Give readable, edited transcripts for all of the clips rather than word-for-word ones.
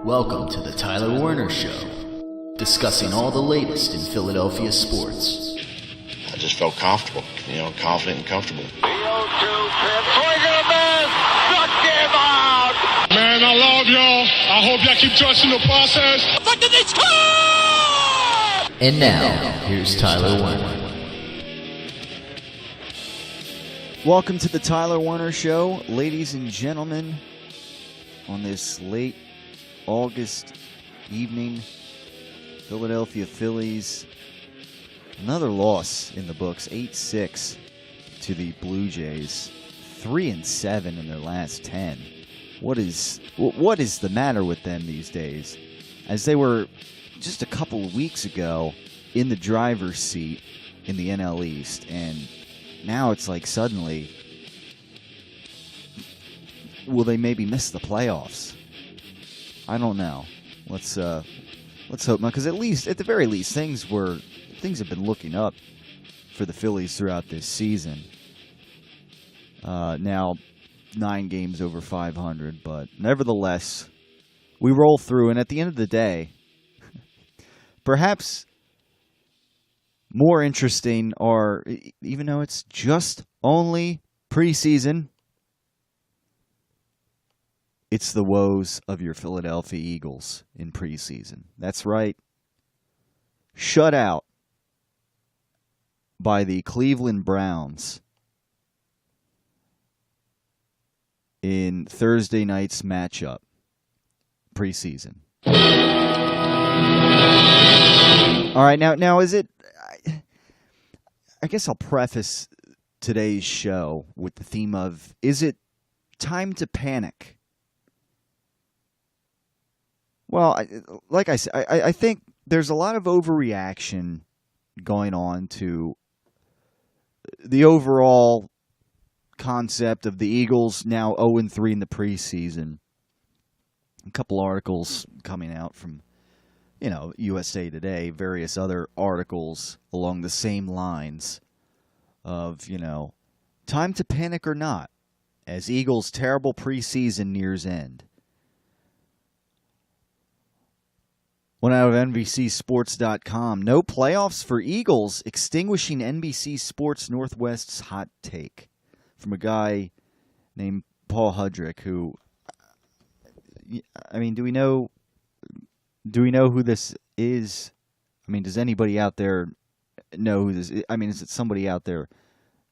Welcome to the Tyler Werner Show, discussing all the latest in Philadelphia sports. I just felt comfortable, confident and comfortable. The 0-2 pitch, swing and a miss, struck him out! Man, I love y'all. I hope y'all keep trusting the process. But did they score? And now, here's Tyler Werner. Welcome to the Tyler Werner Show, ladies and gentlemen, on this late August evening. Philadelphia Phillies, another loss in the books, 8-6 to the Blue Jays, 3-7 in their last 10. What is the matter with them these days? As they were just a couple of weeks ago in the driver's seat in the NL East, and now it's like suddenly, will they maybe miss the playoffs? I don't know. Let's hope not, because at the very least, things have been looking up for the Phillies throughout this season. Now 9 games over 500, but nevertheless, we roll through, and at the end of the day, perhaps more interesting are, even though it's just only preseason, it's the woes of your Philadelphia Eagles in preseason. That's right. Shut out by the Cleveland Browns in Thursday night's matchup, preseason. All right, now is it... I guess I'll preface today's show with the theme of, is it time to panic? Well, like I said, I think there's a lot of overreaction going on to the overall concept of the Eagles now 0-3 in the preseason. A couple articles coming out from, USA Today, various other articles along the same lines of, time to panic or not, as Eagles' terrible preseason nears end. One out of NBCSports.com, no playoffs for Eagles, extinguishing NBC Sports Northwest's hot take. From a guy named Paul Hudrick, who, do we know who this is? Does anybody out there know who this is? Is it somebody out there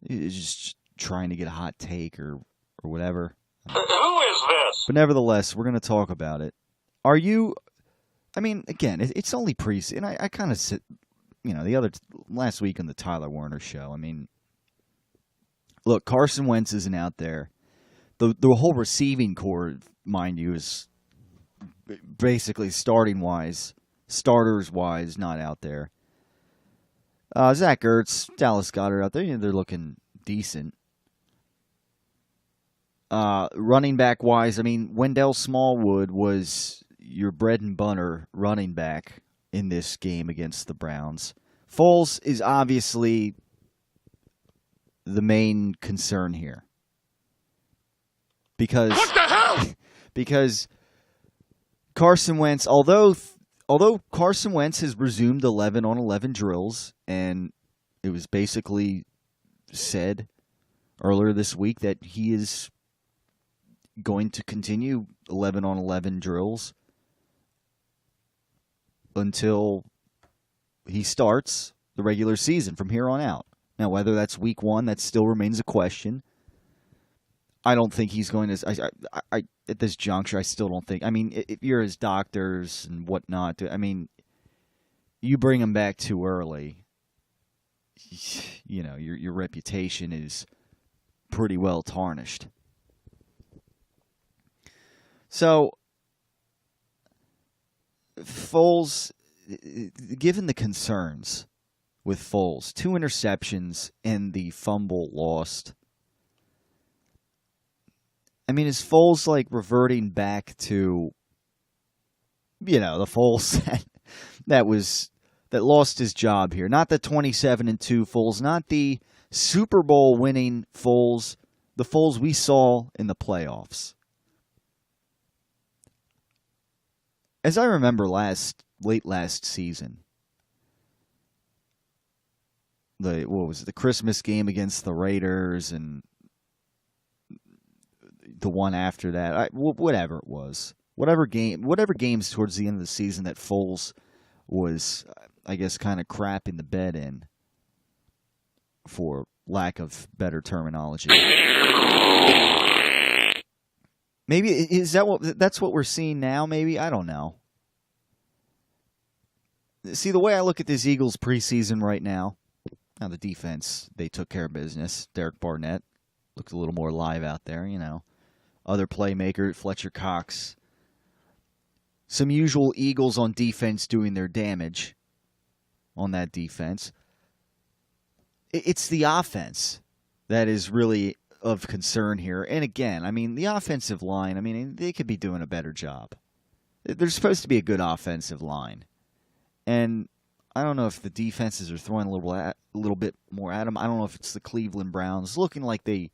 who's just trying to get a hot take or whatever? Who is this? But nevertheless, we're going to talk about it. Are you... again, it's only preseason. And I kind of said, last week on the Tyler Werner Show, look, Carson Wentz isn't out there. The whole receiving core, mind you, is basically starters-wise, not out there. Zach Ertz, Dallas Goedert out there, they're looking decent. Running back-wise, Wendell Smallwood was your bread and butter running back in this game against the Browns. Foles is obviously the main concern here. Because What the hell? Because Carson Wentz, although Carson Wentz has resumed 11-on-11 drills, and it was basically said earlier this week that he is going to continue 11-on-11 drills until he starts the regular season from here on out. Now, whether that's week 1, that still remains a question. I don't think he's going to... I at this juncture, I still don't think... if you're his doctors and whatnot, you bring him back too early, your reputation is pretty well tarnished. So, Foles, given the concerns with Foles, 2 interceptions and the fumble lost, is Foles reverting back to, the Foles that lost his job here? Not the 27-2 Foles, not the Super Bowl winning Foles, the Foles we saw in the playoffs. as I remember late last season, the Christmas game against the Raiders and the one after that, whatever it was, whatever games towards the end of the season that Foles was, I guess, kind of crapping the bed in, for lack of better terminology. Maybe that's what we're seeing now? Maybe, I don't know. See, the way I look at this Eagles preseason right now, the defense, they took care of business. Derek Barnett looked a little more live out there, Other playmaker, Fletcher Cox. Some usual Eagles on defense doing their damage on that defense. It's the offense that is really of concern here. And again, the offensive line, they could be doing a better job. There's supposed to be a good offensive line. And I don't know if the defenses are throwing a little bit more at them. I don't know if it's the Cleveland Browns looking like they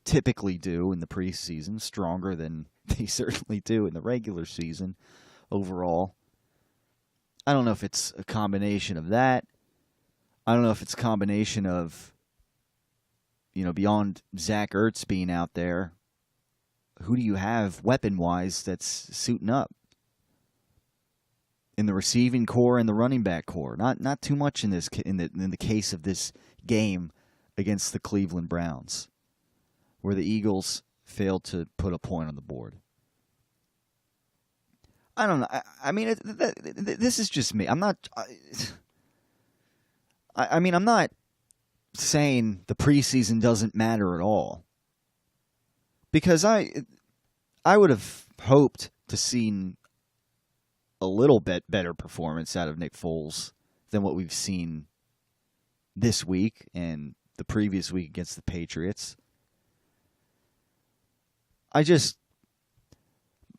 typically do in the preseason, stronger than they certainly do in the regular season overall. I don't know if it's a combination of that. I don't know if it's a combination of, beyond Zach Ertz being out there, who do you have weapon-wise that's suiting up? In the receiving core and the running back core, not too much in the case of this game against the Cleveland Browns, where the Eagles failed to put a point on the board. I don't know. This is just me. I'm not saying the preseason doesn't matter at all, because I would have hoped to see a little bit better performance out of Nick Foles than what we've seen this week and the previous week against the Patriots.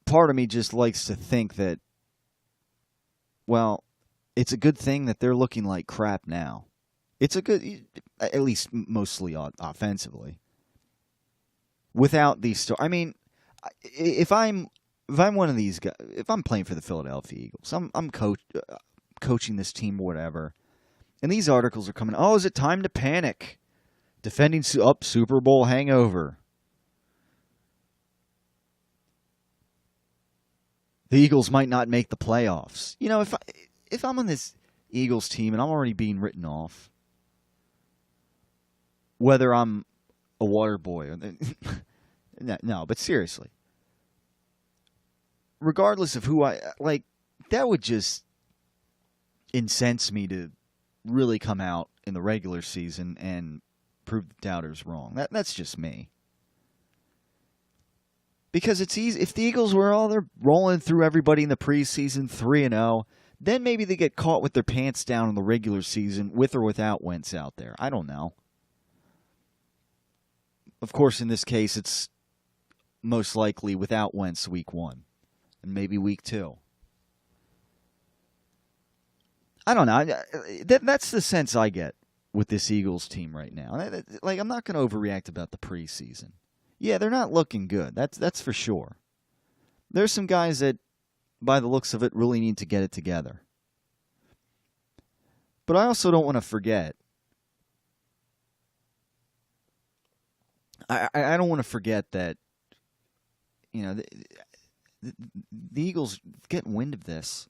Part of me just likes to think that, well, it's a good thing that they're looking like crap now. It's a good, at least mostly offensively. Without these, if I'm one of these guys, if I'm playing for the Philadelphia Eagles, I'm coaching this team or whatever, and these articles are coming, is it time to panic? Defending Super Bowl hangover. The Eagles might not make the playoffs. If I'm on this Eagles team and I'm already being written off, whether I'm a water boy or no, but seriously. Regardless of who that would just incense me to really come out in the regular season and prove the doubters wrong. That's just me. Because it's easy. If the Eagles they're rolling through everybody in the preseason 3-0, then maybe they get caught with their pants down in the regular season with or without Wentz out there. I don't know. Of course, in this case, it's most likely without Wentz week 1. And maybe week 2. I don't know. That's the sense I get with this Eagles team right now. I'm not going to overreact about the preseason. Yeah, they're not looking good. That's for sure. There's some guys that, by the looks of it, really need to get it together. But I also don't want to forget. I don't want to forget that, the Eagles get wind of this,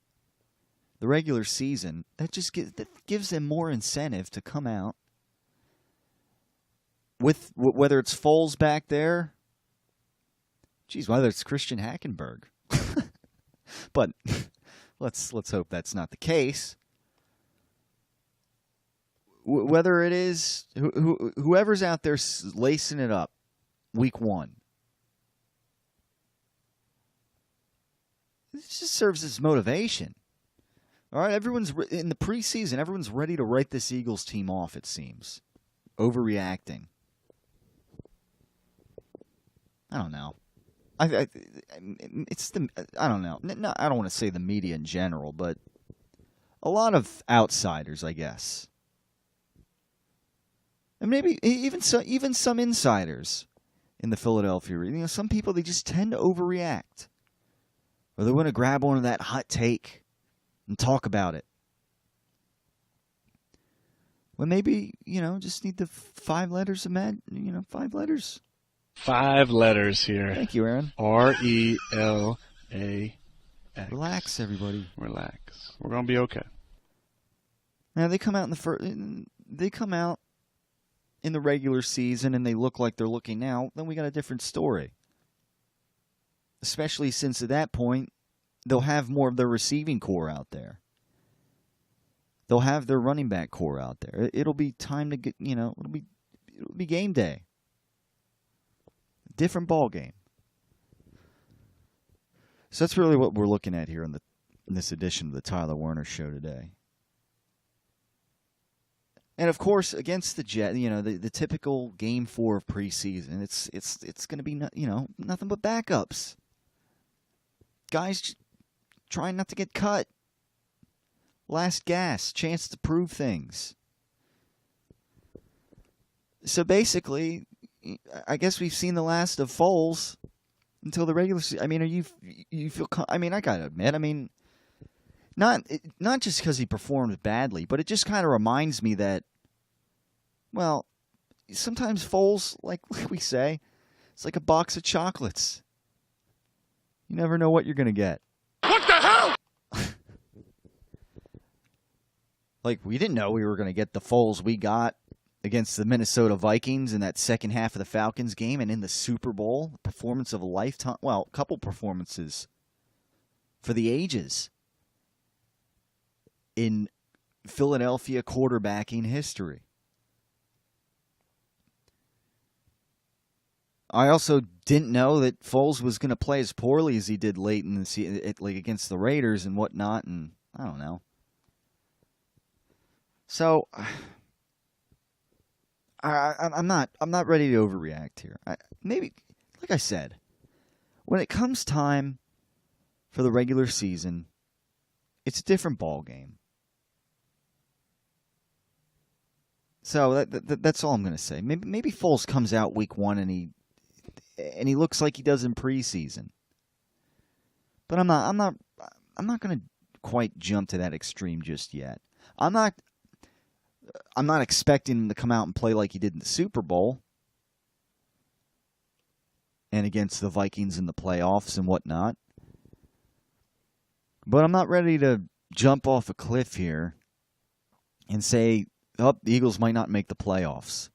the regular season, that gives them more incentive to come out with whether it's Foles back there, whether it's Christian Hackenberg, but let's hope that's not the case. Whether it is whoever's out there lacing it up, week 1. This just serves as motivation. All right, everyone's in the preseason. Everyone's ready to write this Eagles team off. It seems overreacting. I don't know. I don't know. No, I don't want to say the media in general, but a lot of outsiders, I guess, and maybe even some insiders in the Philadelphia. Some people, they just tend to overreact. Or they want to grab onto that hot take and talk about it. Well, maybe, just need the 5 letters of 5 letters. 5 letters here. Thank you, Aaron. RELAX. Relax, everybody. Relax. We're going to be okay. Now, they come out in the regular season and they look like they're looking now, then we got a different story. Especially since at that point, they'll have more of their receiving core out there. They'll have their running back core out there. It'll be time to get, it'll be game day. Different ball game. So that's really what we're looking at here in this edition of the Tyler Werner Show today. And of course, against the Jets, the typical game 4 of preseason, it's going to be nothing but backups. Guys trying not to get cut. Last gas, chance to prove things. So basically, I guess we've seen the last of Foles until the regular season. I mean, you feel? I mean, I gotta admit, not just because he performed badly, but it just kind of reminds me that, well, sometimes Foles, like we say, it's like a box of chocolates. You never know what you're gonna get. What the hell? Like, we didn't know we were going to get the Foles we got against the Minnesota Vikings in that second half of the Falcons game and in the Super Bowl. Performance of a lifetime. Well, a couple performances for the ages in Philadelphia quarterbacking history. I also didn't know that Foles was going to play as poorly as he did late in the season, like against the Raiders and whatnot, and I don't know. So, I'm not ready to overreact here. Maybe, like I said, when it comes time for the regular season, it's a different ball game. So that's all I'm going to say. Maybe Foles comes out week 1 and he looks like he does in preseason. But I'm not going to quite jump to that extreme just yet. I'm not expecting him to come out and play like he did in the Super Bowl and against the Vikings in the playoffs and whatnot. But I'm not ready to jump off a cliff here and say, the Eagles might not make the playoffs.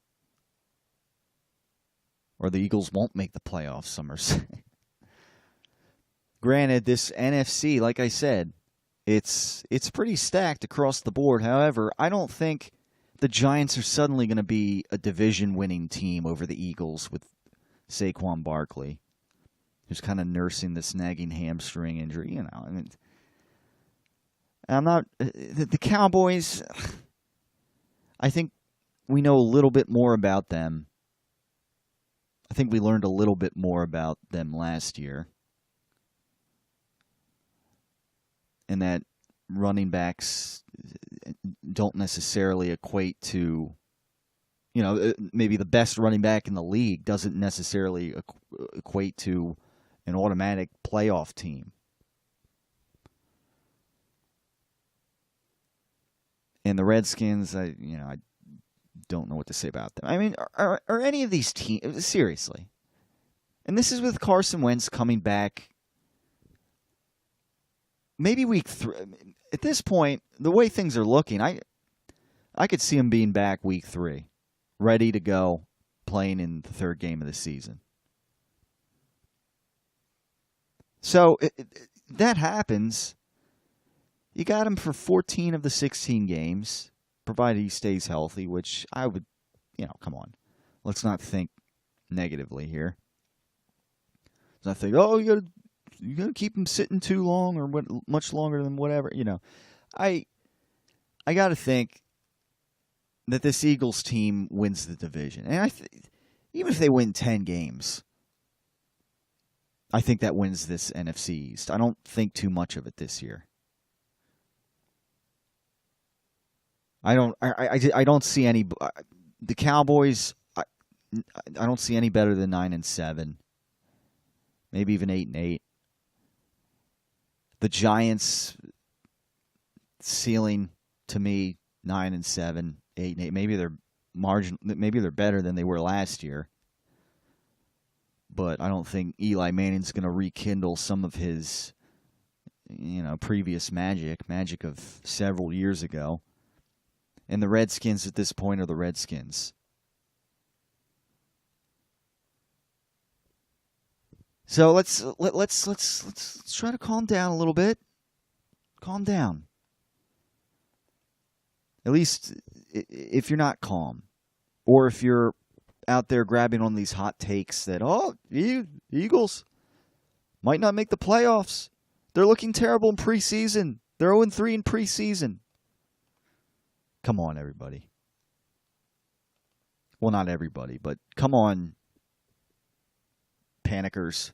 Or the Eagles won't make the playoffs, some are saying. Granted, this NFC, like I said, it's pretty stacked across the board. However, I don't think the Giants are suddenly going to be a division-winning team over the Eagles with Saquon Barkley, who's kind of nursing this nagging hamstring injury. I'm not the Cowboys. I think we know a little bit more about them. I think we learned a little bit more about them last year, and that running backs don't necessarily equate to, maybe the best running back in the league doesn't necessarily equate to an automatic playoff team. And the Redskins, I don't know what to say about them. I mean, are any of these teams, seriously, and this is with Carson Wentz coming back, maybe week 3. At this point, the way things are looking, I could see him being back week 3, ready to go, playing in the 3rd game of the season. So that happens. You got him for 14 of the 16 games, provided he stays healthy, which I would, come on. Let's not think negatively here. Let's not think, you gotta keep him sitting too long or much longer than whatever. I gotta think that this Eagles team wins the division, and even if they win 10 games, I think that wins this NFC East. I don't think too much of it this year. I don't see any. The Cowboys, I don't see any better than 9-7, maybe even 8-8. The Giants ceiling to me 9-7, 8-8. Maybe they're better than they were last year. But I don't think Eli Manning's going to rekindle some of his previous magic of several years ago. And the Redskins at this point are the Redskins. So let's try to calm down a little bit. Calm down. At least if you're not calm, or if you're out there grabbing on these hot takes that Eagles might not make the playoffs. They're looking terrible in preseason. They're 0-3 in preseason. Come on, everybody. Well, not everybody, but come on, panickers.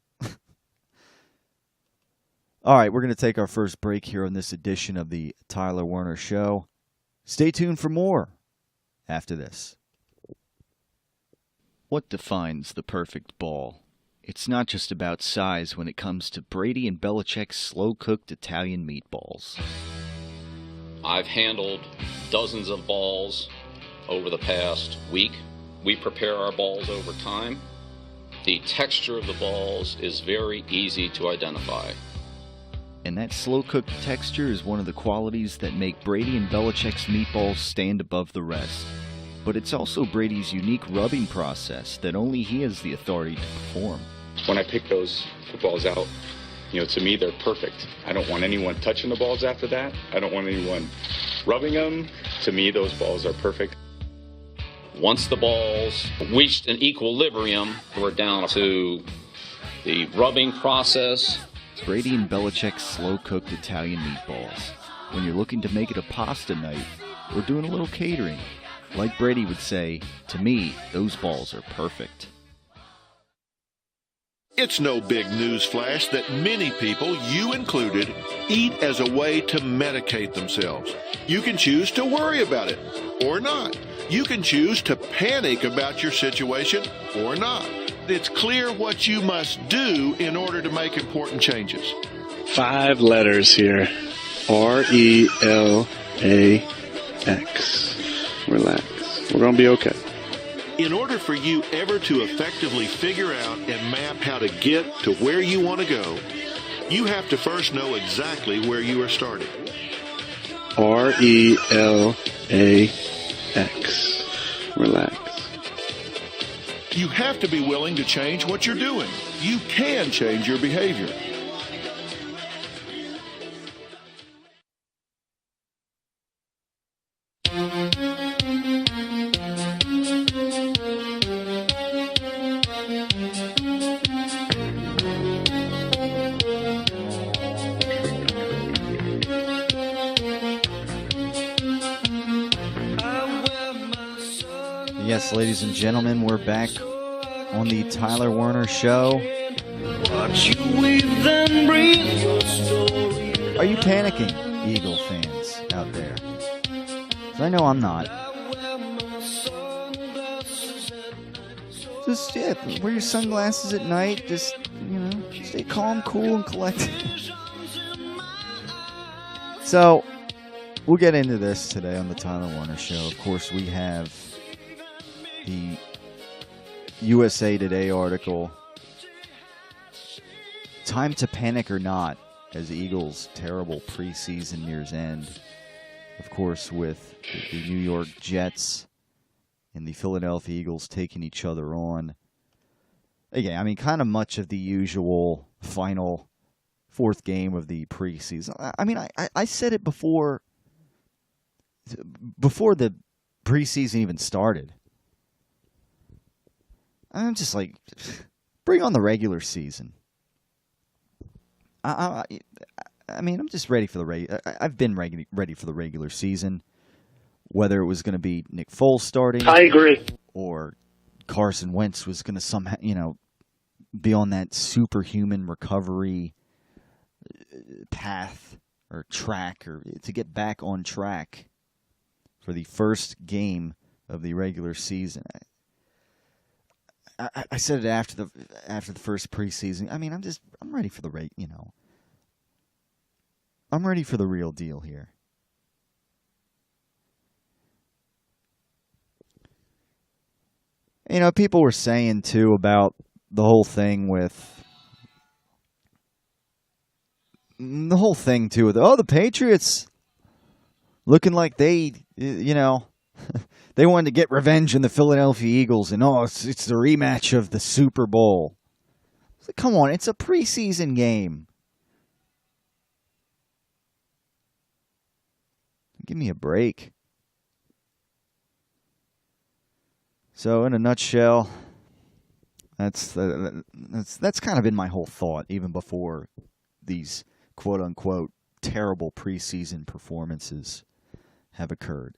All right, we're going to take our first break here on this edition of the Tyler Werner Show. Stay tuned for more after this. What defines the perfect ball? It's not just about size when it comes to Brady and Belichick's slow-cooked Italian meatballs. I've handled dozens of balls over the past week. We prepare our balls over time. The texture of the balls is very easy to identify. And that slow-cooked texture is one of the qualities that make Brady and Belichick's meatballs stand above the rest. But it's also Brady's unique rubbing process that only he has the authority to perform. When I pick those footballs out, to me they're perfect. I don't want anyone touching the balls after that. I don't want anyone rubbing them. To me, those balls are perfect. Once the balls reached an equilibrium, we're down to the rubbing process. Brady and Belichick's slow-cooked Italian meatballs. When you're looking to make it a pasta night or doing a little catering, like Brady would say, to me, those balls are perfect. It's no big news flash that many people, you included, eat as a way to medicate themselves. You can choose to worry about it or not. You can choose to panic about your situation or not. It's clear what you must do in order to make important changes. 5 letters here. RELAX. Relax. We're going to be okay. In order for you ever to effectively figure out and map how to get to where you want to go, you have to first know exactly where you are starting. RELAX. Relax. You have to be willing to change what you're doing. You can change your behavior. Yes, ladies and gentlemen, we're back on the Tyler Werner Show. Are you panicking, Eagle fans out there? 'Cause I know I'm not. Just, wear your sunglasses at night. Just, stay calm, cool, and collected. So, we'll get into this today on the Tyler Werner Show. Of course, we have the USA Today article, "Time to Panic or Not," as the Eagles' terrible preseason nears end. Of course, with the New York Jets and the Philadelphia Eagles taking each other on. Again, kind of much of the usual final 4th game of the preseason. I said it before the preseason even started. I'm just like, bring on the regular season. I'm just ready for I've been ready for the regular season. Whether it was going to be Nick Foles starting, I agree, or Carson Wentz was going to somehow, be on that superhuman recovery path or track, or to get back on track for the first game of the regular season. I said it after the first preseason. I'm ready for the I'm ready for the real deal here. You know, people were saying, too, about the whole thing with... the Patriots looking like they, they wanted to get revenge on the Philadelphia Eagles, and it's the rematch of the Super Bowl. So, come on, it's a preseason game. Give me a break. So, in a nutshell, that's kind of been my whole thought, even before these quote-unquote terrible preseason performances have occurred.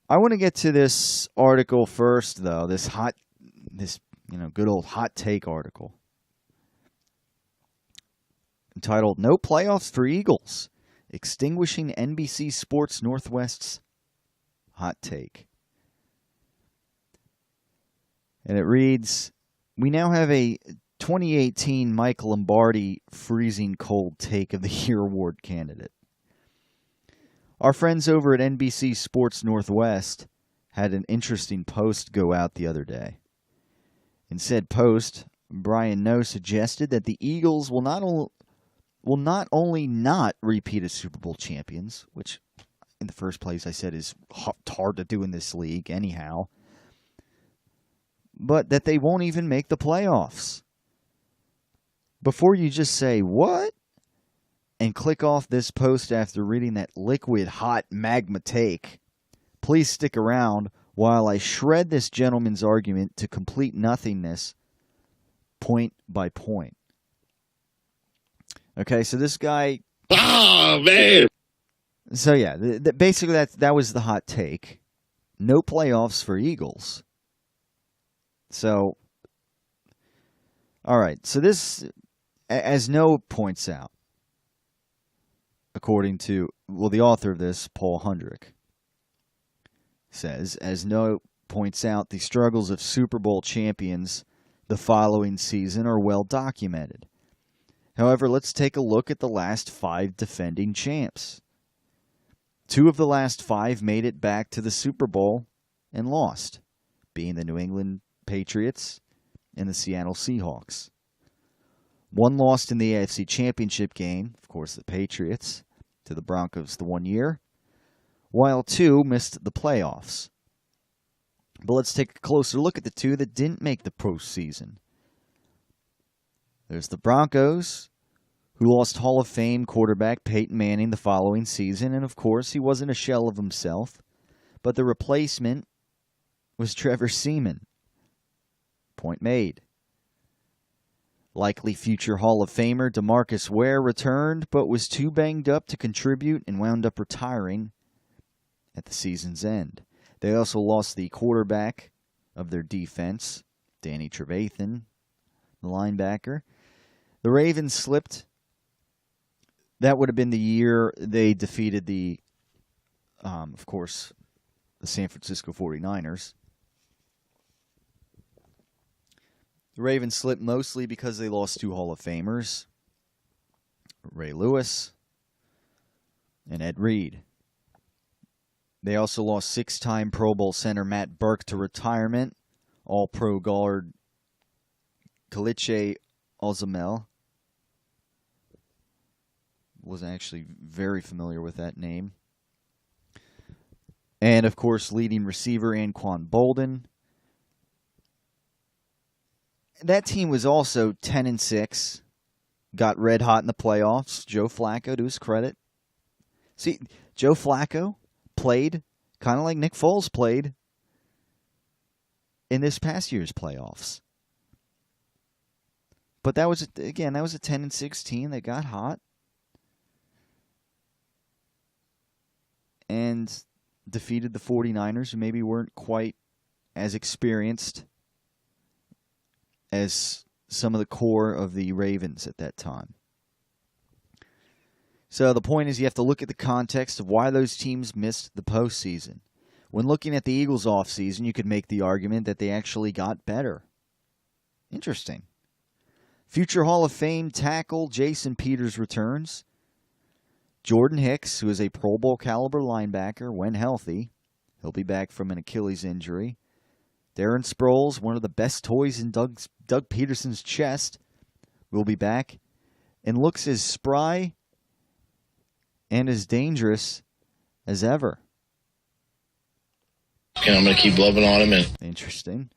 I want to get to this article first, though. This good old hot take article entitled "No Playoffs for Eagles: Extinguishing NBC Sports Northwest's Hot Take." And it reads, "We now have a 2018 Mike Lombardi freezing cold take of the year award candidate. Our friends over at NBC Sports Northwest had an interesting post go out the other day. In said post, Brian Noe suggested that the Eagles will not only not repeat as Super Bowl champions, which in the first place I said is hard to do in this league anyhow, but that they won't even make the playoffs. Before you just say, what? And click off this post after reading that liquid hot magma take, please stick around while I shred this gentleman's argument to complete nothingness, point by point." Okay, so this guy... Oh, man! So yeah, basically that was the hot take. No playoffs for Eagles. So, all right, so this... As Noe points out, according to, the author of this, Paul Hundrick, says, as Noe points out, the struggles of Super Bowl champions the following season are well documented. However, let's take a look at the last 5 defending champs. 2 of the last 5 made it back to the Super Bowl and lost, being the New England Patriots and the Seattle Seahawks. 1 lost in the AFC Championship game, of course the Patriots, to the Broncos the one year, while 2 missed the playoffs. But let's take a closer look at the 2 that didn't make the postseason. There's the Broncos, who lost Hall of Fame quarterback Peyton Manning the following season, and of course he wasn't a shell of himself, but the replacement was Trevor Seaman. Point made. Likely future Hall of Famer DeMarcus Ware returned, but was too banged up to contribute and wound up retiring at the season's end. They also lost the quarterback of their defense, Danny Trevathan, the linebacker. The Ravens slipped. That would have been the year they defeated of course, the San Francisco 49ers. The Ravens slipped mostly because they lost 2 Hall of Famers, Ray Lewis and Ed Reed. They also lost 6-time Pro Bowl center Matt Burke to retirement, All-Pro guard Kaliche Ozamel. Wasn't actually very familiar with that name. And, of course, leading receiver Anquan Bolden. That team was also 10-6, got red hot in the playoffs. Joe Flacco, to his credit. See, Joe Flacco played kind of like Nick Foles played in this past year's playoffs. But that was a 10-6 team that got hot and defeated the 49ers, who maybe weren't quite as experienced as some of the core of the Ravens at that time. So the point is you have to look at the context of why those teams missed the postseason. When looking at the Eagles' offseason, you could make the argument that they actually got better. Interesting. Future Hall of Fame tackle Jason Peters returns. Jordan Hicks, who is a Pro Bowl caliber linebacker when healthy, he'll be back from an Achilles injury. Darren Sproles, one of the best toys in Doug Peterson's chest, will be back and looks as spry and as dangerous as ever. And I'm going to keep loving on him. Interesting.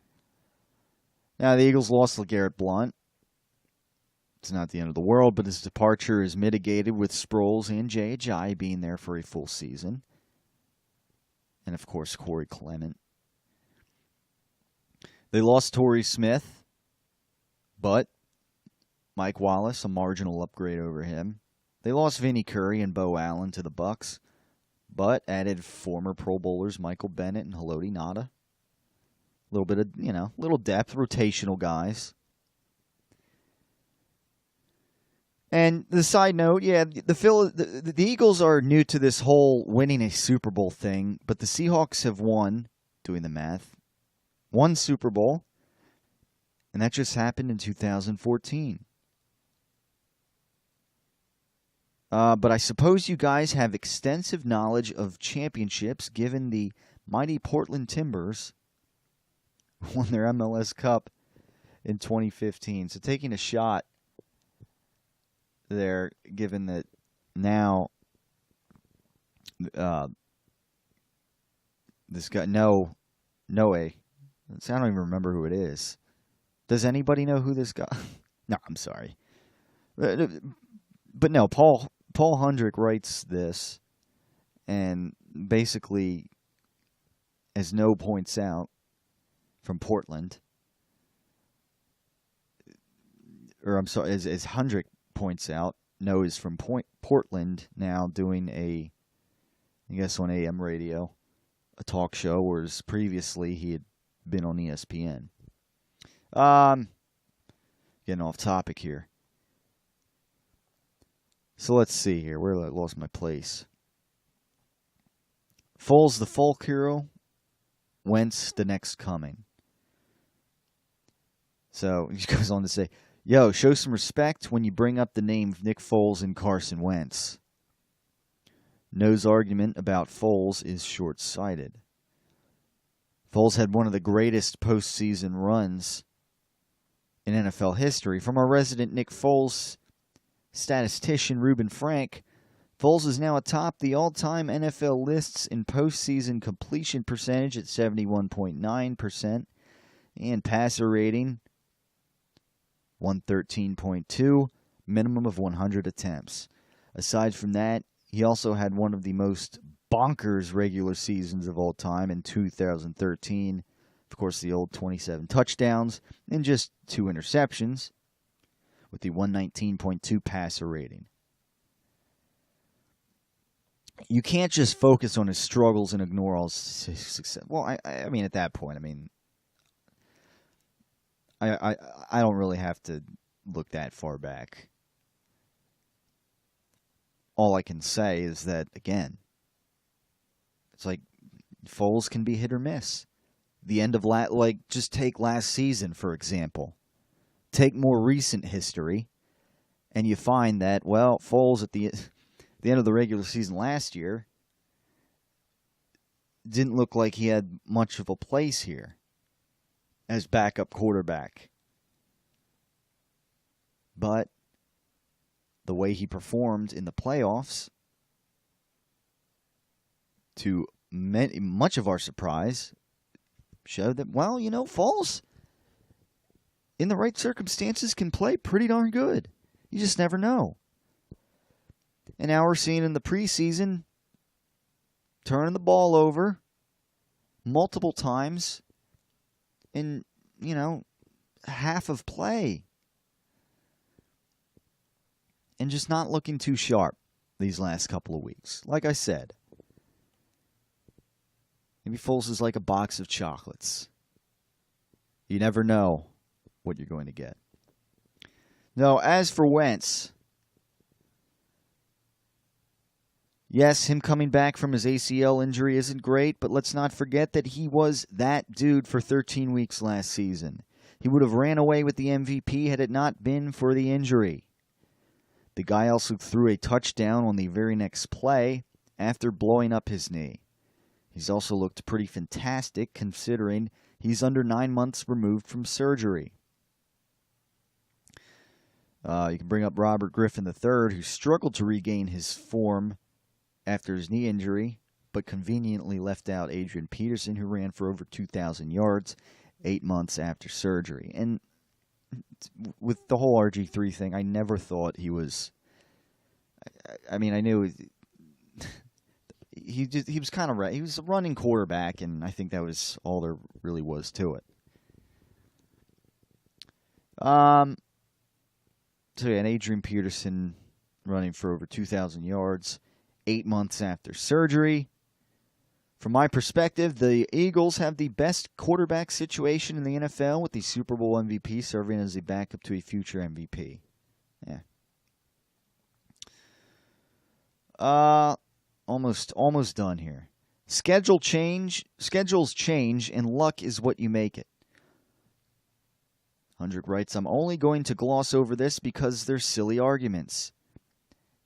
Now, the Eagles lost LeGarrette Blount. It's not the end of the world, but his departure is mitigated with Sproles and Jay Ajayi being there for a full season. And, of course, Corey Clement. They lost Torrey Smith, but Mike Wallace, a marginal upgrade over him. They lost Vinnie Curry and Bo Allen to the Bucs, but added former Pro Bowlers Michael Bennett and Haloti Ngata. A little bit of, little depth, rotational guys. And the side note, the Eagles are new to this whole winning a Super Bowl thing, but the Seahawks have won, doing the math, one Super Bowl, and that just happened in 2014. But I suppose you guys have extensive knowledge of championships, given the mighty Portland Timbers won their MLS Cup in 2015. So taking a shot there, given that now this guy, Noe, I don't even remember who it is. Does anybody know who this guy? No, I'm sorry. But no, Paul Hundrick writes this, and basically, as Noe points out, from Portland, or I'm sorry, as Hundrick points out, Noe is from Portland now, doing on AM radio, a talk show, whereas previously he had been on ESPN. Getting off topic here. So let's see here. Where I lost my place. Foles the folk hero. Wentz the next coming. So he goes on to say, yo, show some respect when you bring up the name of Nick Foles and Carson Wentz. Noe's argument about Foles is short-sighted. Foles had one of the greatest postseason runs in NFL history. From our resident Nick Foles statistician Reuben Frank, Foles is now atop the all-time NFL lists in postseason completion percentage at 71.9% and passer rating 113.2, minimum of 100 attempts. Aside from that, he also had one of the most bonkers regular seasons of all time in 2013. Of course, the old 27 touchdowns and just 2 interceptions with the 119.2 passer rating. You can't just focus on his struggles and ignore all his success. Well, I mean, at that point, I don't really have to look that far back. All I can say is that, again, it's like Foles can be hit or miss. The end of just take last season, for example. Take more recent history, and you find that, well, Foles at the end of the regular season last year didn't look like he had much of a place here as backup quarterback. But the way he performed in the playoffs, to much of our surprise, showed that, well, Foles, in the right circumstances, can play pretty darn good. You just never know. And now we're seeing in the preseason, turning the ball over multiple times in, half of play. And just not looking too sharp these last couple of weeks. Like I said, maybe Foles is like a box of chocolates. You never know what you're going to get. No, as for Wentz, yes, him coming back from his ACL injury isn't great, but let's not forget that he was that dude for 13 weeks last season. He would have ran away with the MVP had it not been for the injury. The guy also threw a touchdown on the very next play after blowing up his knee. He's also looked pretty fantastic considering he's under 9 months removed from surgery. You can bring up Robert Griffin III, who struggled to regain his form after his knee injury, but conveniently left out Adrian Peterson, who ran for over 2,000 yards 8 months after surgery. And with the whole RG3 thing, I never thought he was... I mean, I knew he was kind of right. He was a running quarterback, and I think that was all there really was to it. So yeah, and Adrian Peterson running for over 2,000 yards 8 months after surgery. From my perspective, the Eagles have the best quarterback situation in the NFL, with the Super Bowl MVP serving as a backup to a future MVP. Yeah. Almost done here. Schedules change, and luck is what you make it. Hendrick writes, I'm only going to gloss over this because they're silly arguments.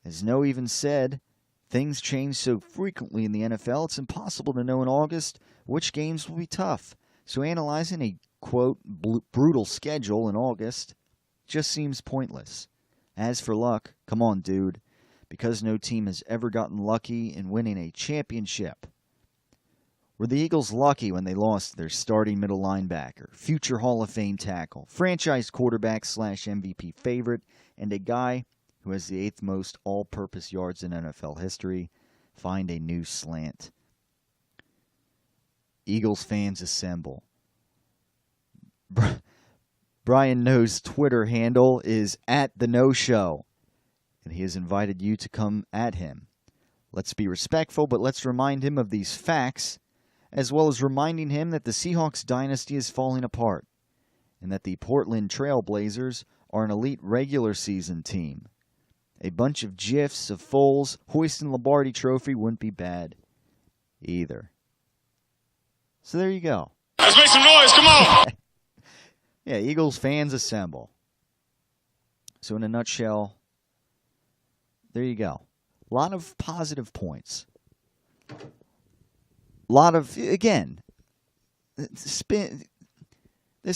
As No even said, things change so frequently in the NFL, it's impossible to know in August which games will be tough. So analyzing a, quote, brutal schedule in August just seems pointless. As for luck, come on, dude. Because no team has ever gotten lucky in winning a championship. Were the Eagles lucky when they lost their starting middle linebacker, future Hall of Fame tackle, franchise quarterback / MVP favorite, and a guy who has the 8th most all-purpose yards in NFL history? Find a new slant. Eagles fans assemble. Brian No's Twitter handle is @TheNoShow, and he has invited you to come at him. Let's be respectful, but let's remind him of these facts, as well as reminding him that the Seahawks dynasty is falling apart, and that the Portland Trail Blazers are an elite regular season team. A bunch of GIFs of Foles hoisting Lombardi Trophy wouldn't be bad either. So there you go. Let's make some noise, come on! Yeah, Eagles fans assemble. So in a nutshell, there you go. A lot of positive points. A lot of, again, this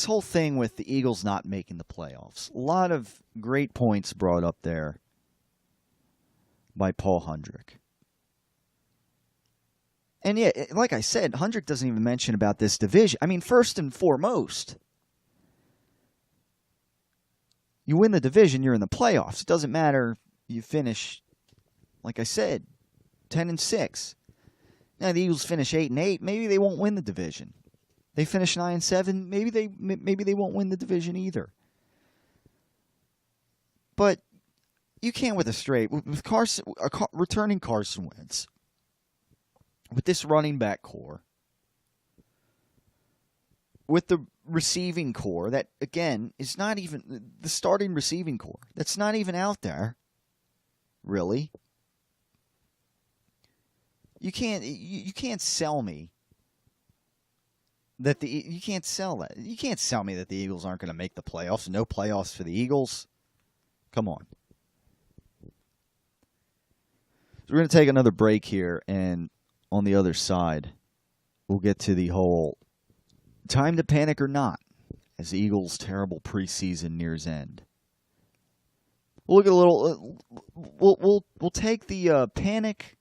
whole thing with the Eagles not making the playoffs. A lot of great points brought up there by Paul Hendrick. And yeah, like I said, Hendrick doesn't even mention about this division. I mean, first and foremost, you win the division, you're in the playoffs. It doesn't matter you finish, like I said, 10-6. Now the Eagles finish 8-8. Maybe they won't win the division. They finish 9-7. Maybe they won't win the division either. But you can't with returning Carson Wentz, with this running back core, with the receiving core that, again, is not even the starting receiving core. That's not even out there, really. You can't sell me that you can't sell that. You can't sell me that the Eagles aren't going to make the playoffs. No playoffs for the Eagles. Come on. So we're going to take another break here, and on the other side, we'll get to the whole time to panic or not as the Eagles' terrible preseason nears end. We'll look at a little. We'll take the panic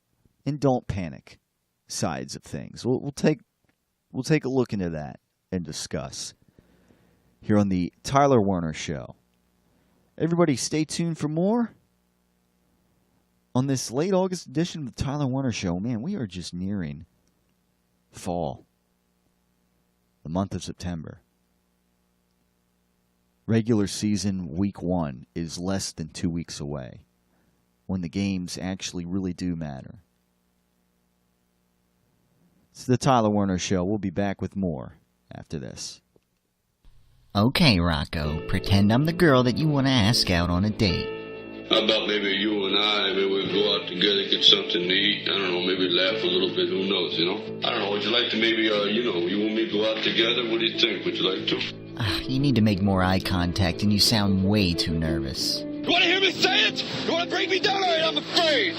and don't panic sides of things. We'll take a look into that and discuss here on the Tyler Werner Show. Everybody, stay tuned for more on this late August edition of the Tyler Werner Show. Man, we are just nearing fall, the month of September. Regular season week 1 is less than 2 weeks away, when the games actually really do matter. It's the Tyler Werner Show. We'll be back with more after this. Okay, Rocco, pretend I'm the girl that you want to ask out on a date. How about maybe you and I, maybe we go out together, get something to eat, I don't know, maybe laugh a little bit, who knows, you know? I don't know, would you like to maybe, you want me to go out together? What do you think? Would you like to? You need to make more eye contact and you sound way too nervous. You want to hear me say it? You want to break me down? All right, I'm afraid.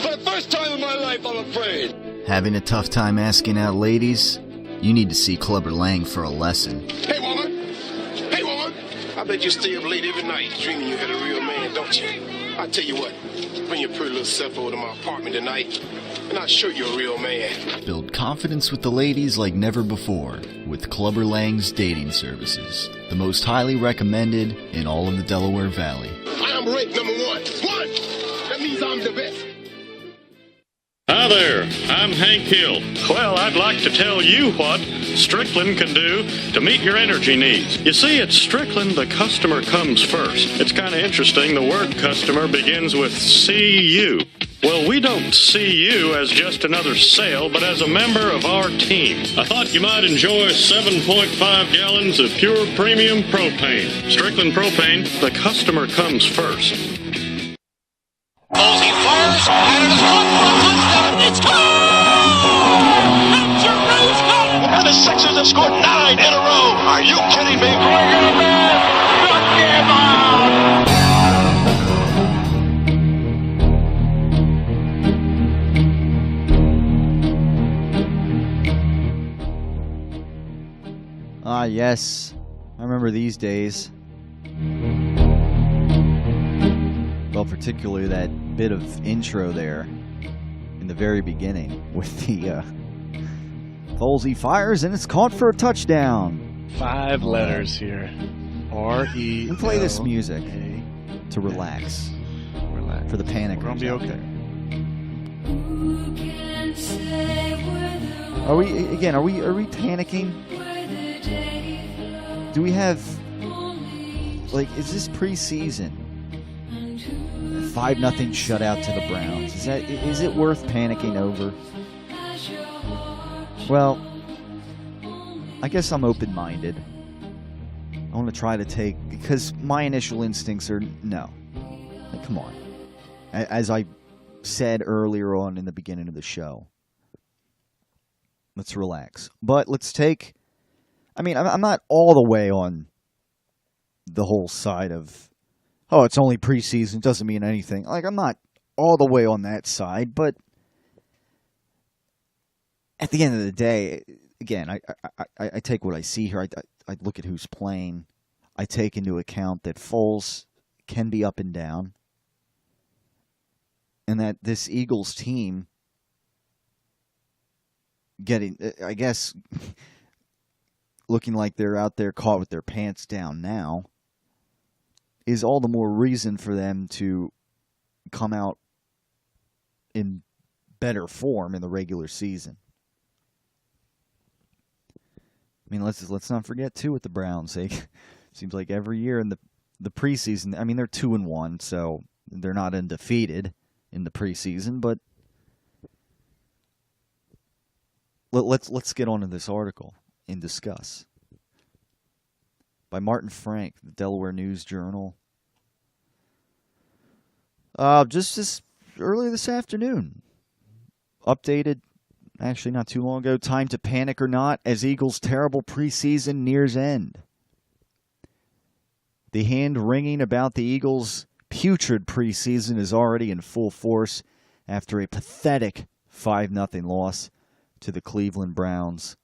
For the first time in my life, I'm afraid. Having a tough time asking out ladies? You need to see Clubber Lang for a lesson. Hey, woman. Hey, woman. I bet you stay up late every night dreaming you had a real man, don't you? I tell you what, bring your pretty little self over to my apartment tonight, and I'll show you a real man. Build confidence with the ladies like never before with Clubber Lang's dating services. The most highly recommended in all of the Delaware Valley. I am ranked number one. One! That means I'm the best. Hi there, I'm Hank Hill. Well, I'd like to tell you what Strickland can do to meet your energy needs. You see, at Strickland, the customer comes first. It's kind of interesting. The word customer begins with CU. Well, we don't see you as just another sale, but as a member of our team. I thought you might enjoy 7.5 gallons of pure premium propane. Strickland Propane, the customer comes first. Posey fires, and it is caught for a touchdown. It's gone! And the Sixers have scored 9 in a row. Are you kidding me? Knock him out! Ah, yes. I remember these days. Well, particularly that bit of intro there in the very beginning with the Folsey fires and it's caught for a touchdown. 5 letters here. R-E. We play this music to relax. Relax. For the panic. We're gonna be okay. Are we panicking? Do we have, like, is this preseason? 5-0 shutout to the Browns. Is it worth panicking over? Well, I guess I'm open-minded. I want to try to take, because my initial instincts are no. Like, come on. As I said earlier on in the beginning of the show, let's relax. But let's take, I mean, I'm not all the way on the whole side of, oh, it's only preseason, doesn't mean anything. Like, I'm not all the way on that side, but at the end of the day, again, I take what I see here. I look at who's playing. I take into account that Foles can be up and down, and that this Eagles team getting, I guess, looking like they're out there caught with their pants down now, is all the more reason for them to come out in better form in the regular season. I mean, let's not forget too with the Browns. Seems like every year in the preseason, I mean, they're 2-1, so they're not undefeated in the preseason. But let's get on to this article and discuss. By Martin Frank, the Delaware News Journal. Just this earlier this afternoon. Updated, actually not too long ago. Time to panic or not as Eagles' terrible preseason nears end. The hand-wringing about the Eagles' putrid preseason is already in full force after a pathetic 5-0 loss to the Cleveland Browns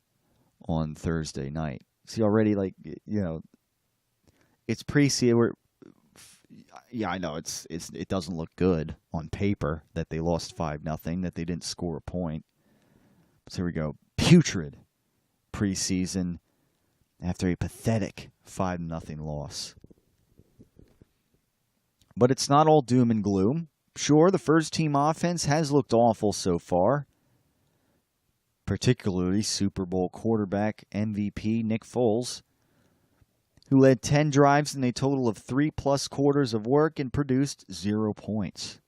on Thursday night. See, already, like, you know, it's preseason. Yeah, I know it doesn't look good on paper that they lost 5-0, that they didn't score a point. So here we go. Putrid preseason after a pathetic 5-0 loss. But it's not all doom and gloom. Sure, the first-team offense has looked awful so far, particularly Super Bowl quarterback MVP Nick Foles, who led 10 drives in a total of 3+ quarters of work and produced 0 points.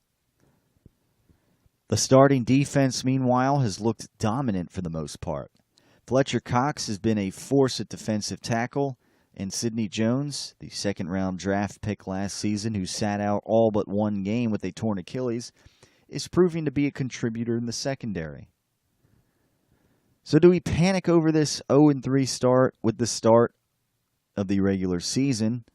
The starting defense, meanwhile, has looked dominant for the most part. Fletcher Cox has been a force at defensive tackle, and Sidney Jones, the second-round draft pick last season who sat out all but one game with a torn Achilles, is proving to be a contributor in the secondary. So do we panic over this 0-3 start with the start of the regular season,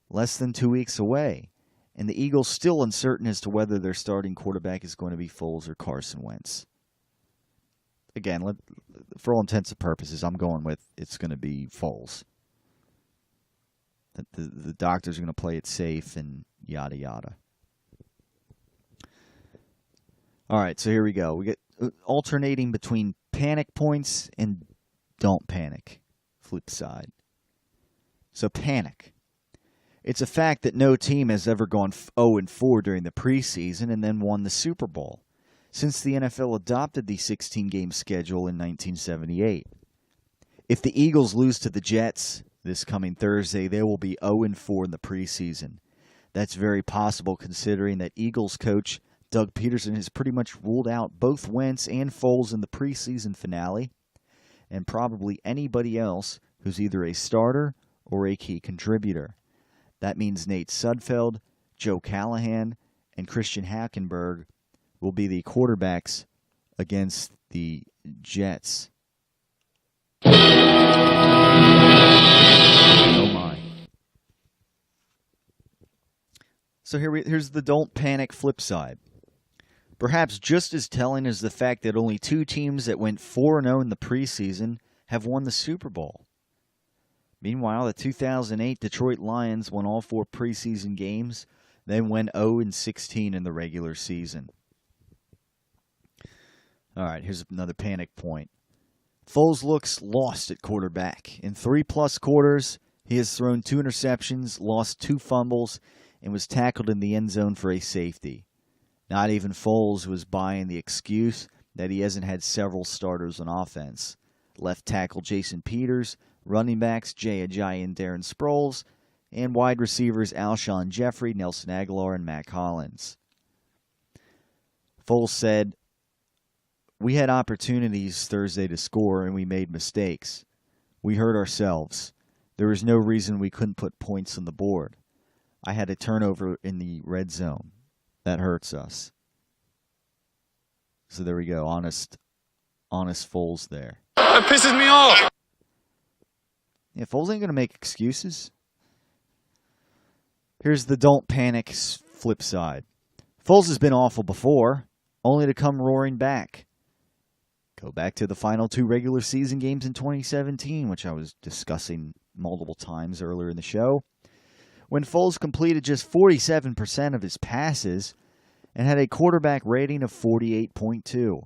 less than 2 weeks away. And the Eagles still uncertain as to whether their starting quarterback is going to be Foles or Carson Wentz. Again, for all intents and purposes, I'm going with it's going to be Foles. The doctors are going to play it safe and yada yada. All right, so here we go. We get alternating between panic points and don't panic. Flip side. So panic. It's a fact that no team has ever gone 0-4 during the preseason and then won the Super Bowl since the NFL adopted the 16-game schedule in 1978. If the Eagles lose to the Jets this coming Thursday, they will be 0-4 in the preseason. That's very possible considering that Eagles coach Doug Peterson has pretty much ruled out both Wentz and Foles in the preseason finale, and probably anybody else who's either a starter or a key contributor. That means Nate Sudfeld, Joe Callahan, and Christian Hackenberg will be the quarterbacks against the Jets. Oh my. So here's the don't panic flip side. Perhaps just as telling is the fact that only 2 teams that went 4-0 in the preseason have won the Super Bowl. Meanwhile, the 2008 Detroit Lions won all 4 preseason games, then went 0-16 in the regular season. All right, here's another panic point. Foles looks lost at quarterback. In 3+ quarters, he has thrown 2 interceptions, lost 2 fumbles, and was tackled in the end zone for a safety. Not even Foles was buying the excuse that he hasn't had several starters on offense. Left tackle Jason Peters, running backs Jay Ajayi and Darren Sproles, and wide receivers Alshon Jeffrey, Nelson Aguilar, and Matt Collins. Foles said, "We had opportunities Thursday to score, and we made mistakes. We hurt ourselves. There was no reason we couldn't put points on the board. I had a turnover in the red zone. That hurts us." So there we go. Honest Foles there. That pisses me off. Yeah, Foles ain't going to make excuses. Here's the don't panic flip side. Foles has been awful before, only to come roaring back. Go back to the final 2 regular season games in 2017, which I was discussing multiple times earlier in the show, when Foles completed just 47% of his passes and had a quarterback rating of 48.2.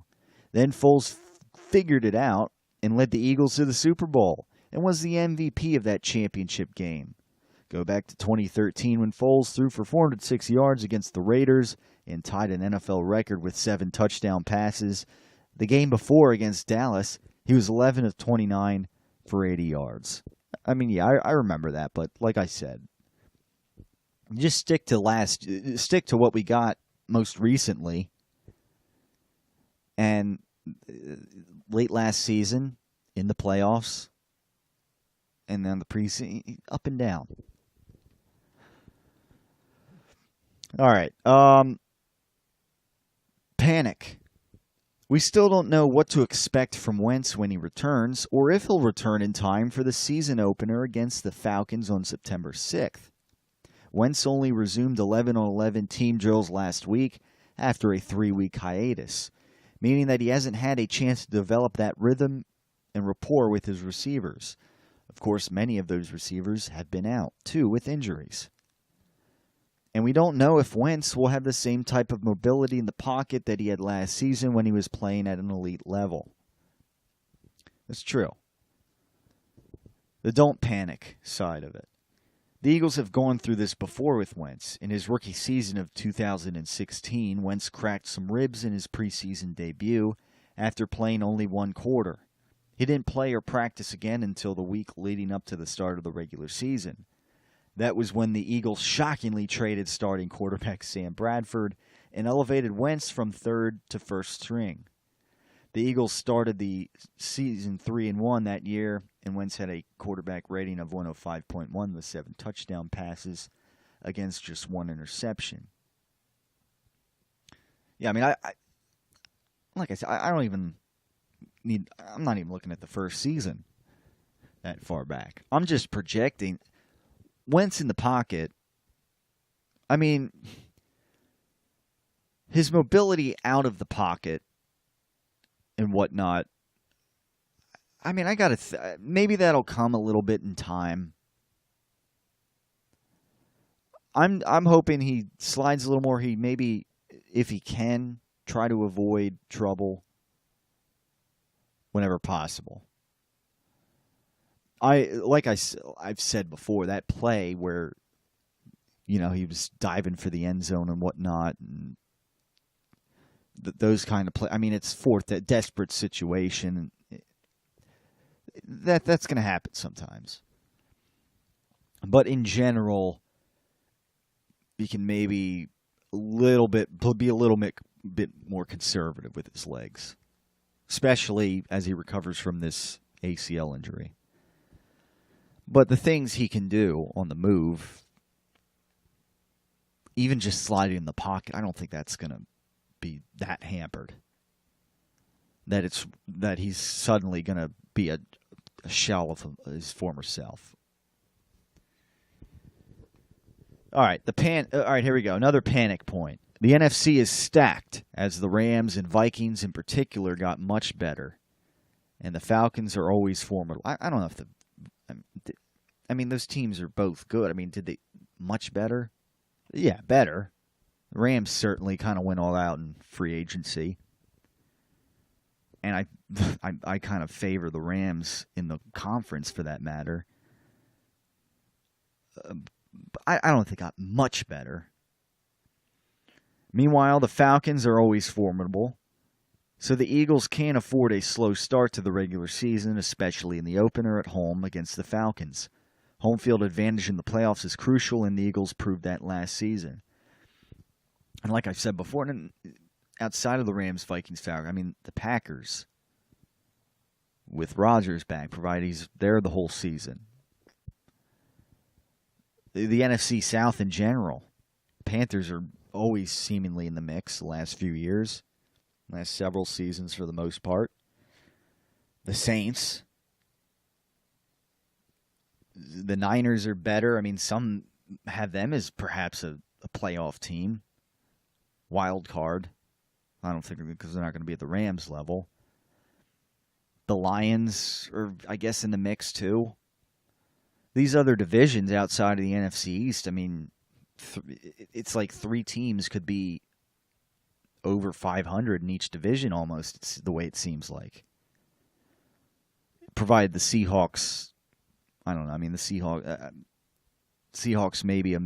Then Foles figured it out and led the Eagles to the Super Bowl and was the MVP of that championship game. Go back to 2013 when Foles threw for 406 yards against the Raiders and tied an NFL record with 7 touchdown passes. The game before against Dallas, he was 11 of 29 for 80 yards. I mean, yeah, I remember that, but like I said, just stick to what we got most recently. And late last season, in the playoffs, and then the preseason, up and down. All right. Panic. We still don't know what to expect from Wentz when he returns, or if he'll return in time for the season opener against the Falcons on September 6th. Wentz only resumed 11-on-11 team drills last week after a 3-week hiatus, meaning that he hasn't had a chance to develop that rhythm and rapport with his receivers. Of course, many of those receivers have been out, too, with injuries. And we don't know if Wentz will have the same type of mobility in the pocket that he had last season when he was playing at an elite level. That's true. The don't panic side of it. The Eagles have gone through this before with Wentz. In his rookie season of 2016, Wentz cracked some ribs in his preseason debut after playing only 1 quarter. He didn't play or practice again until the week leading up to the start of the regular season. That was when the Eagles shockingly traded starting quarterback Sam Bradford and elevated Wentz from 3rd to 1st string. The Eagles started the season 3-1 that year, and Wentz had a quarterback rating of 105.1 with 7 touchdown passes against just 1 interception. Yeah, I mean, I like I said, I don't even need. I'm not even looking at the first season. that far back. I'm just projecting. Wentz in the pocket, I mean, his mobility out of the pocket and whatnot, I mean, I got to maybe that'll come a little bit in time. I'm hoping he slides a little more. He maybe, if he can, try to avoid trouble whenever possible. I've said before, that play where, he was diving for the end zone and whatnot, and those kind of play. I mean, it's that desperate situation. That's going to happen sometimes. But in general, he can maybe be a little bit more conservative with his legs, especially as he recovers from this ACL injury. But the things he can do on the move, even just sliding in the pocket, I don't think that's going to be that hampered. That he's suddenly going to be a shell of his former self. All right, here we go. Another panic point. The NFC is stacked as the Rams and Vikings in particular got much better, and the Falcons are always formidable. I don't know if those teams are both good. I mean, did they much better? Yeah, better. The Rams certainly kind of went all out in free agency, and I kind of favor the Rams in the conference for that matter. I don't think got much better. Meanwhile, the Falcons are always formidable, so the Eagles can't afford a slow start to the regular season, especially in the opener at home against the Falcons. Home field advantage in the playoffs is crucial, and the Eagles proved that last season. And like I've said before, outside of the Rams, Vikings, Falcons, I mean, the Packers, with Rodgers back, provided he's there the whole season. The NFC South in general, Panthers are always seemingly in the mix the last few years, last several seasons for the most part. The Saints, the Niners are better. I mean, some have them as perhaps a playoff team, wild card. I don't think because they're not going to be at the Rams level. The Lions are, I guess, in the mix too. These other divisions outside of the NFC East, I mean, it's like three teams could be over 500 in each division almost. It's the way it seems like. Provided the Seahawks, I don't know. I mean, the Seahawks maybe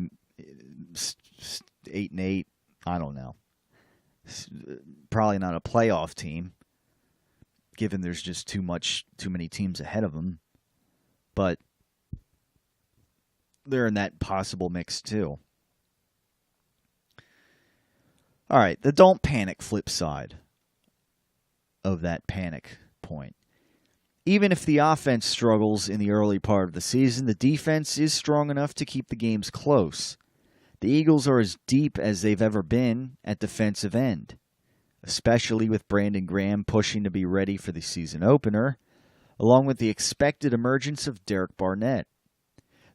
8-8. I don't know. Probably not a playoff team, given there's just too many teams ahead of them. But they're in that possible mix too. All right, the don't panic flip side of that panic point. Even if the offense struggles in the early part of the season, the defense is strong enough to keep the games close. The Eagles are as deep as they've ever been at defensive end, especially with Brandon Graham pushing to be ready for the season opener, along with the expected emergence of Derek Barnett.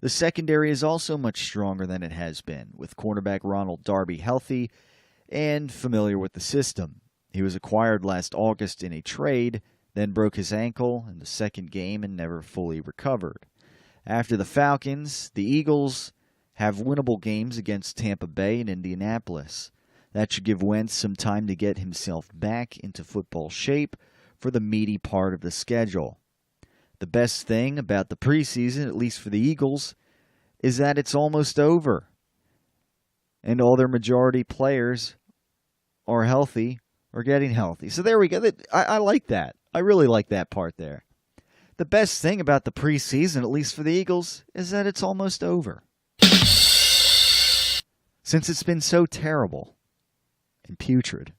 The secondary is also much stronger than it has been, with cornerback Ronald Darby healthy and familiar with the system. He was acquired last August in a trade, then broke his ankle in the second game and never fully recovered. After the Falcons, the Eagles have winnable games against Tampa Bay and Indianapolis. That should give Wentz some time to get himself back into football shape for the meaty part of the schedule. The best thing about the preseason, at least for the Eagles, is that it's almost over. And all their majority players are healthy or getting healthy. So there we go. I like that. I really like that part there. The best thing about the preseason, at least for the Eagles, is that it's almost over. Since it's been so terrible and putrid.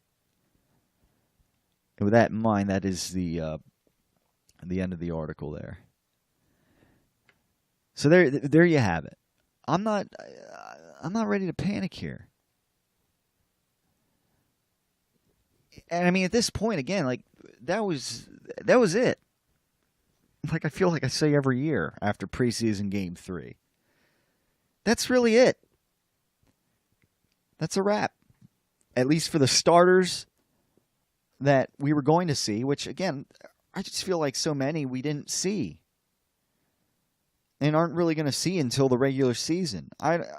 And with that in mind, that is the end of the article there. So there you have it. I'm not ready to panic here. And I mean, at this point, again, like that was it. like I feel like I say every year after preseason game 3. That's really it. That's a wrap. At least for the starters that we were going to see, which, again, I just feel like so many we didn't see and aren't really going to see until the regular season. I don't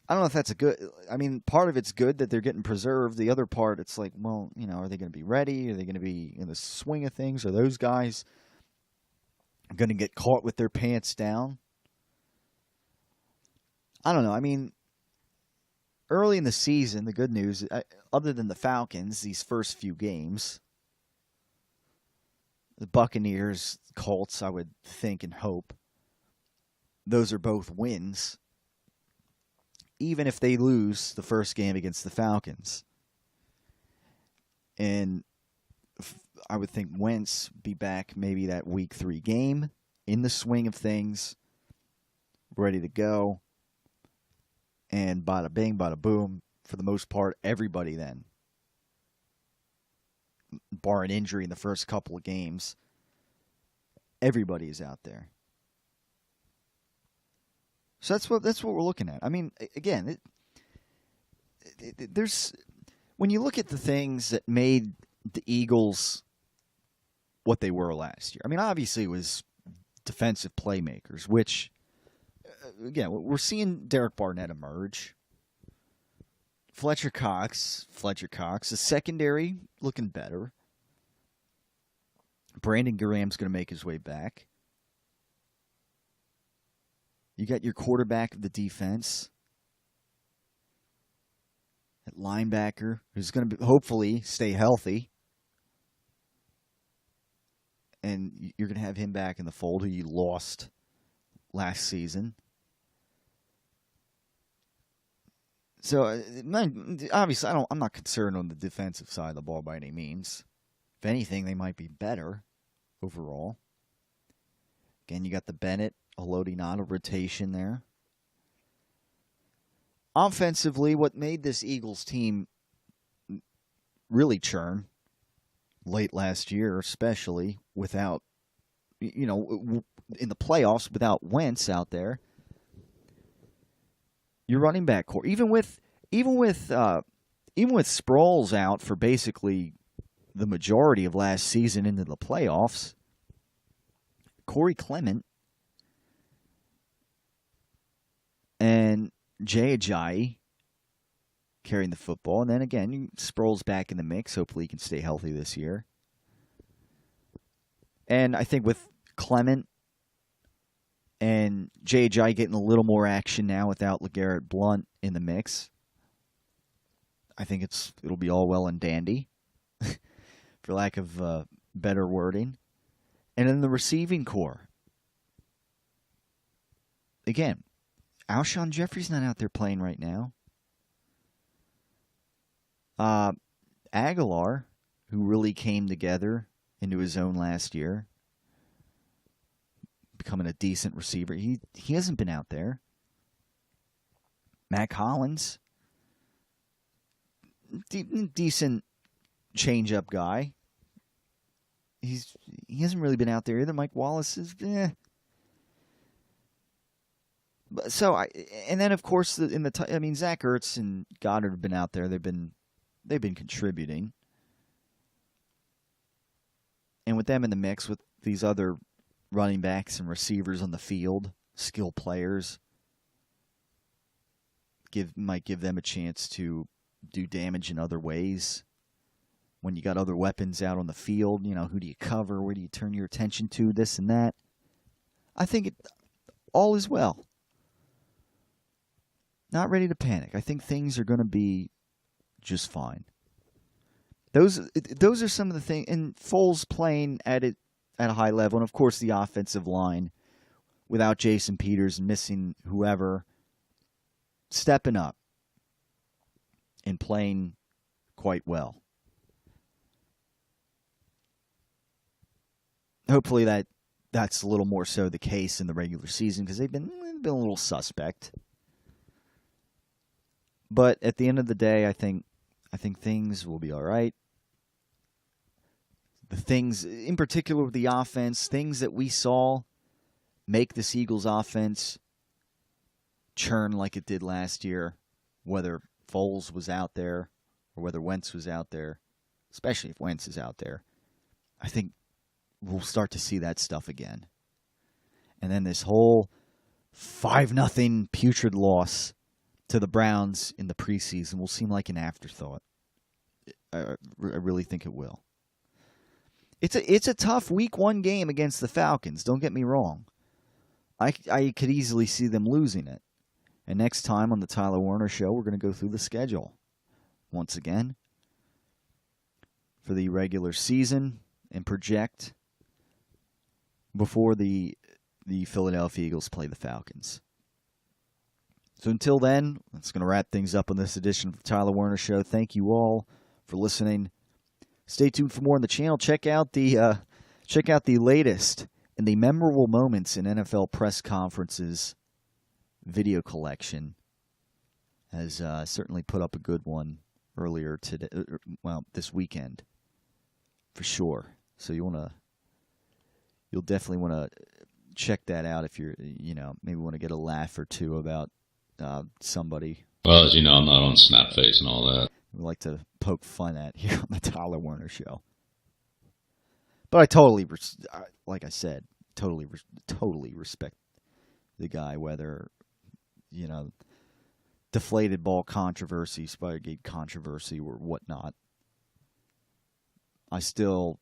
know if that's a good... I mean, part of it's good that they're getting preserved. The other part, it's like, well, are they going to be ready? Are they going to be in the swing of things? Are those guys going to get caught with their pants down? I don't know. I mean, early in the season, the good news, other than the Falcons, these first few games, the Buccaneers, Colts, I would think and hope, those are both wins, even if they lose the first game against the Falcons. And I would think Wentz be back maybe that week 3 game, in the swing of things, ready to go. And bada bing, bada boom, for the most part, everybody then, bar an injury in the first couple of games, everybody is out there. So that's what we're looking at. I mean, again, there's when you look at the things that made the Eagles what they were last year. I mean, obviously it was defensive playmakers, which, again, we're seeing Derek Barnett emerge. Fletcher Cox, the secondary looking better. Brandon Graham's going to make his way back. You got your quarterback of the defense. That linebacker who's going to hopefully stay healthy. And you're going to have him back in the fold, who you lost last season. So, obviously, I'm not concerned on the defensive side of the ball by any means. If anything, they might be better overall. Again, you got the Bennett, Haloti Ngata rotation there. Offensively, what made this Eagles team really churn late last year, especially without, in the playoffs, without Wentz out there, your running back core, even with Sproles out for basically the majority of last season into the playoffs, Corey Clement and Jay Ajayi carrying the football, and then again, Sproles back in the mix. Hopefully, he can stay healthy this year. And I think with Clement and Jay Ajayi getting a little more action now without LeGarrette Blount in the mix, I think it'll be all well and dandy, for lack of better wording. And in the receiving core, again, Alshon Jeffrey's not out there playing right now. Aguilar, who really came together into his own last year, becoming a decent receiver. He hasn't been out there. Matt Collins, decent change-up guy. He hasn't really been out there either. Mike Wallace is So and then of course Zach Ertz and Goddard have been out there. They've been contributing, and with them in the mix with these other running backs and receivers on the field, skill players, might give them a chance to do damage in other ways. When you got other weapons out on the field, who do you cover? Where do you turn your attention to? This and that. I think all is well. Not ready to panic. I think things are going to be just fine. Those are some of the things. And Foles playing at a high level, and of course the offensive line, without Jason Peters and missing whoever, stepping up and playing quite well. Hopefully that's a little more so the case in the regular season, because they've been a little suspect. But at the end of the day, I think things will be all right. the things, in particular with the offense, things that we saw make this Eagles offense churn like it did last year, whether Foles was out there or whether Wentz was out there, especially if Wentz is out there. I think we'll start to see that stuff again. And then this whole 5-0 putrid loss to the Browns in the preseason will seem like an afterthought. I really think it will. It's a tough week 1 game against the Falcons. Don't get me wrong. I could easily see them losing it. And next time on the Tyler Werner Show, we're going to go through the schedule once again for the regular season and project before the Philadelphia Eagles play the Falcons. So until then, that's going to wrap things up on this edition of the Tyler Werner Show. Thank you all for listening. Stay tuned for more on the channel. Check out the latest in the memorable moments in NFL press conferences video collection. Has certainly put up a good one earlier today. Well, this weekend for sure. So you'll definitely want to check that out if you're maybe want to get a laugh or two about somebody. Well, as you know, I'm not on Snapface and all that. We like to poke fun at here on the Tyler Werner Show. But I totally, like I said, totally respect the guy, whether, deflated ball controversy, Spidergate controversy, or whatnot. I still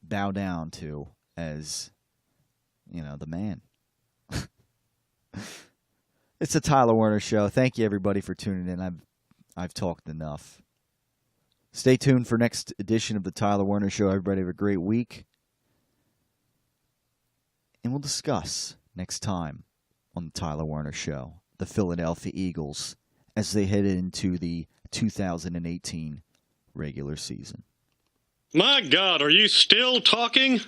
bow down to as, the man. It's the Tyler Werner Show. Thank you, everybody, for tuning in. I've talked enough. Stay tuned for next edition of the Tyler Werner Show. Everybody have a great week. And we'll discuss next time on the Tyler Werner Show the Philadelphia Eagles as they head into the 2018 regular season. My God, are you still talking?